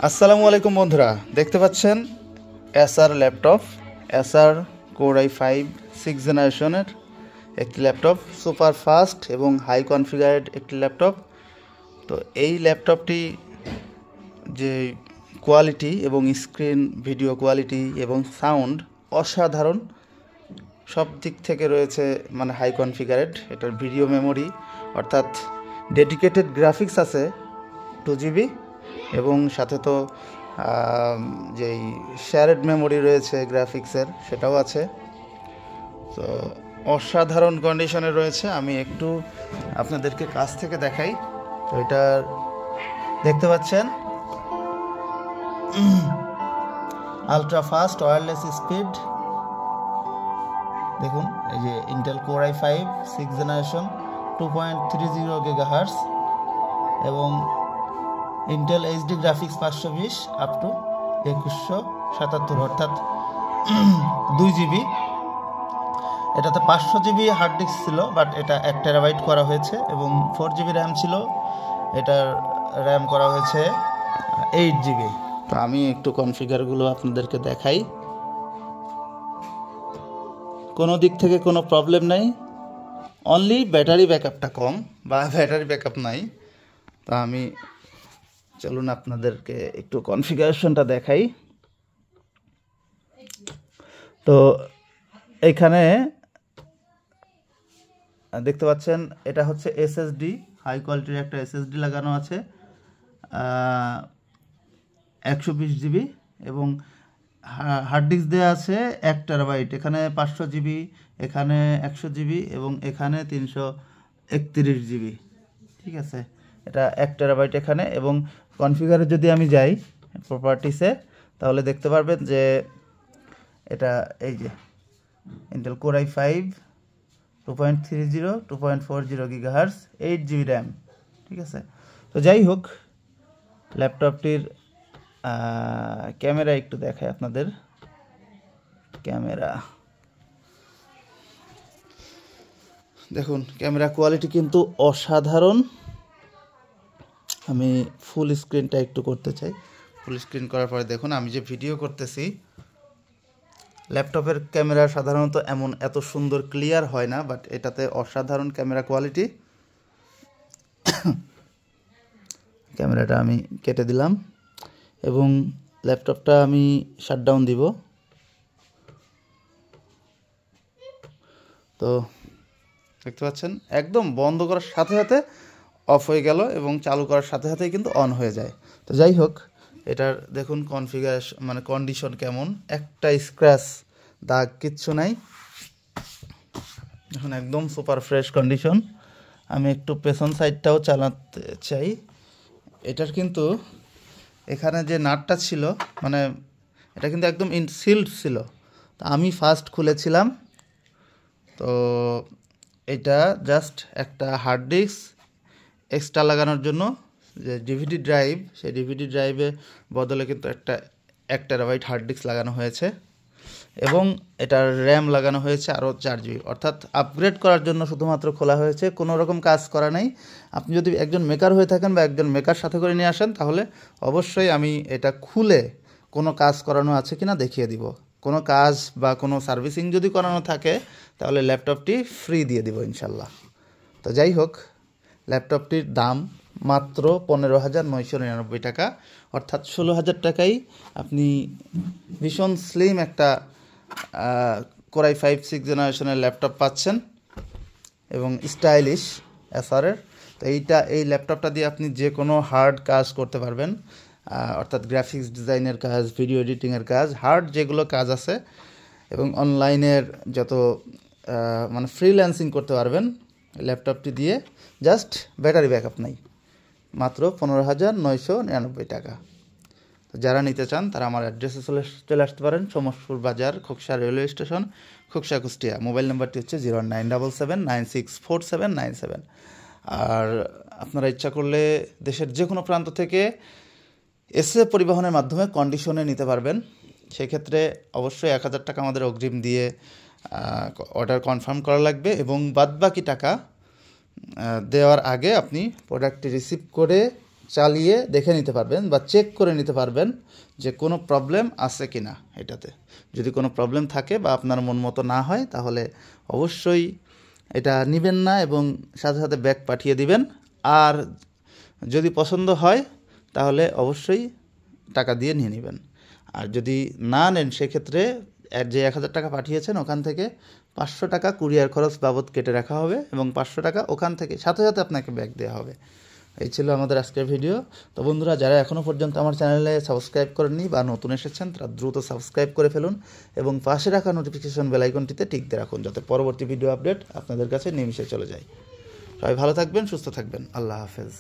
আসসালামু আলাইকুম বন্ধুরা, দেখতে পাচ্ছেন এসার ল্যাপটপ, এসার কোর i5 6th জেনারেশনের একটি ল্যাপটপ, সুপার ফাস্ট এবং হাই কনফিগারেড একটি ল্যাপটপ। তো এই ল্যাপটপটি যে কোয়ালিটি এবং স্ক্রিন ভিডিও কোয়ালিটি এবং সাউন্ড অসাধারণ, সব দিক থেকে রয়েছে মানে হাই কনফিগারেড। এটার ভিডিও মেমোরি অর্থাৎ ডেডিকেটেড গ্রাফিক্স আছে 2GB এবং সাথে তো যেই শেয়ারেড মেমোরি রয়েছে গ্রাফিক্সের সেটাও আছে। তো অসাধারণ কন্ডিশনে রয়েছে। আমি একটু আপনাদেরকে কাছ থেকে দেখাই। তো এটা দেখতে পাচ্ছেন আলট্রা ফাস্ট ওয়্যারলেস স্পিড। দেখুন এই যে Intel core i5 6th generation 2.30 GHz এবং Intel HD graphics 520 up to 2177 অর্থাৎ 2GB। এটাতে 500GB হার্ড ডিস্ক ছিল, বাট এটা 1 টেরাবাইট করা হয়েছে এবং 4GB র্যাম ছিল, এটার র্যাম করা হয়েছে 8GB। তো আমি একটু কনফিগারগুলো আপনাদেরকে দেখাই। কোনো দিক থেকে কোনো প্রবলেম নাই, অনলি ব্যাটারি ব্যাকআপটা কম বা ব্যাটারি ব্যাকআপ নাই। তো আমি চলুন আপনাদেরকে একটু কনফিগারেশনটা দেখাই। তো এখানে দেখতে পাচ্ছেন এটা হচ্ছে এসএসডি, হাই কোয়ালিটির একটা এসএসডি লাগানো আছে 120GB এবং হার্ড ডিস্ক দেওয়া আছে 1 টেরাবাইট। এখানে 500GB, এখানে 100GB এবং এখানে 331GB। ঠিক আছে, এটা 1 টেরাবাইট এখানে। এবং কনফিগারে যদি আমি যাই প্রপার্টিসে, তাহলে দেখতে পারবেন যে এটা এই যে Intel core i5 2.30 2.40 GHz 8GB RAM. ঠিক আছে, তো যাই হোক, ল্যাপটপটির ক্যামেরা একটু দেখাই আপনাদের। ক্যামেরা দেখুন, ক্যামেরা কোয়ালিটি কিন্তু অসাধারণ। আমি ফুল স্ক্রিনটা একটু করতে চাই। ফুল স্ক্রিন করার পরে দেখুন আমি যে ভিডিও করতেছি, ল্যাপটপের ক্যামেরা সাধারণত এত সুন্দর ক্লিয়ার হয় না, বাট এটাতে অসাধারণ ক্যামেরা কোয়ালিটি। ক্যামেরাটা আমি কেটে দিলাম এবং ল্যাপটপটা আমি শাটডাউন দিব। তো দেখতে পাচ্ছেন একদম বন্ধ করার সাথে সাথে অফ হয়ে গেল এবং চালু করার সাথে সাথেই কিন্তু অন হয়ে যায়। তো যাই হোক, এটার দেখুন কনফিগারেশন মানে কন্ডিশন কেমন, একটা স্ক্র্যাচ দাগ কিচ্ছু নাই, এখন একদম সুপার ফ্রেশ কন্ডিশন। আমি একটু পেছন সাইডটাও চালাতে চাই। এটার কিন্তু এখানে যে নাটটা ছিল, মানে এটা কিন্তু একদম সিল্ড ছিল। তো আমি ফার্স্ট খুলেছিলাম। তো এটা জাস্ট একটা হার্ড ডিস্ক এক্সট্রা লাগানোর জন্য, যে ডিভিডি ড্রাইভ, সেই ডিভিডি ড্রাইভের বদলে কিন্তু একটা 1 টেরাবাইট হার্ড ডিস্ক লাগানো হয়েছে এবং এটার র্যাম লাগানো হয়েছে আরও 4GB। অর্থাৎ আপগ্রেড করার জন্য শুধুমাত্র খোলা হয়েছে, কোনো রকম কাজ করা নেই। আপনি যদি একজন মেকার হয়ে থাকেন বা একজন মেকার সাথে করে নিয়ে আসেন, তাহলে অবশ্যই আমি এটা খুলে কোনো কাজ করানো আছে কিনা দেখিয়ে দিব। কোনো কাজ বা কোনো সার্ভিসিং যদি করানো থাকে, তাহলে ল্যাপটপটি ফ্রি দিয়ে দিব ইনশাল্লাহ। তো যাই হোক, ল্যাপটপটির দাম মাত্র 15,999 টাকা, অর্থাৎ 16,000 টাকায় আপনি ভীষণ স্লিম একটা কোর i5 6th জেনারেশনের ল্যাপটপ পাচ্ছেন এবং স্টাইলিশ এসারের। তো এই ল্যাপটপটা দিয়ে আপনি যে কোনো হার্ড কাজ করতে পারবেন, অর্থাৎ গ্রাফিক্স ডিজাইনের কাজ, ভিডিও এডিটিংয়ের কাজ, হার্ড যেগুলো কাজ আছে এবং অনলাইনের যত মানে ফ্রিল্যান্সিং করতে পারবেন ল্যাপটপটি দিয়ে। জাস্ট ব্যাটারি ব্যাকআপ নাই, মাত্র 15,999 টাকা। তো যারা নিতে চান তারা আমার অ্যাড্রেসে চলে আসতে পারেন, সমসপুর বাজার, Khoksa railway station, Khoksa, Kushtia. Mobile নাম্বারটি হচ্ছে 09777964797। আর আপনারা ইচ্ছা করলে দেশের যে কোনো প্রান্ত থেকে এসএ পরিবহনের মাধ্যমে কন্ডিশনে নিতে পারবেন। সেক্ষেত্রে অবশ্যই 1,000 টাকা আমাদের অগ্রিম দিয়ে অর্ডার কনফার্ম করা লাগবে এবং বাদবাকি টাকা দেওয়ার আগে আপনি প্রোডাক্টটি রিসিভ করে চালিয়ে দেখে নিতে পারবেন বা চেক করে নিতে পারবেন যে কোনো প্রবলেম আছে কি না এটাতে। যদি কোনো প্রবলেম থাকে বা আপনার মন মতো না হয় তাহলে অবশ্যই এটা নেবেন না এবং সাথে সাথে ব্যাক পাঠিয়ে দিবেন। আর যদি পছন্দ হয় তাহলে অবশ্যই টাকা দিয়ে নিয়ে নেবেন। আর যদি না নেন সেক্ষেত্রে যে 1000 টাকা পাঠিয়েছেন ওখান থেকে 500 টাকা কুরিয়ার খরচ বাবদ কেটে রাখা হবে এবং 500 টাকা ওখান থেকে সাথে সাথে আপনাকে ব্যাক দেওয়া হবে। এই ছিল আমাদের আজকের ভিডিও। তো বন্ধুরা, যারা এখনও পর্যন্ত আমার চ্যানেলে সাবস্ক্রাইব করেননি বা নতুন এসেছেন তারা দ্রুত সাবস্ক্রাইব করে ফেলুন এবং পাশে রাখা নোটিফিকেশন বেল আইকনটিতে টিক দিয়ে রাখুন যাতে পরবর্তী ভিডিও আপডেট আপনাদের কাছে নিমিষে চলে যায়। সবাই ভালো থাকবেন, সুস্থ থাকবেন। আল্লাহ হাফেজ।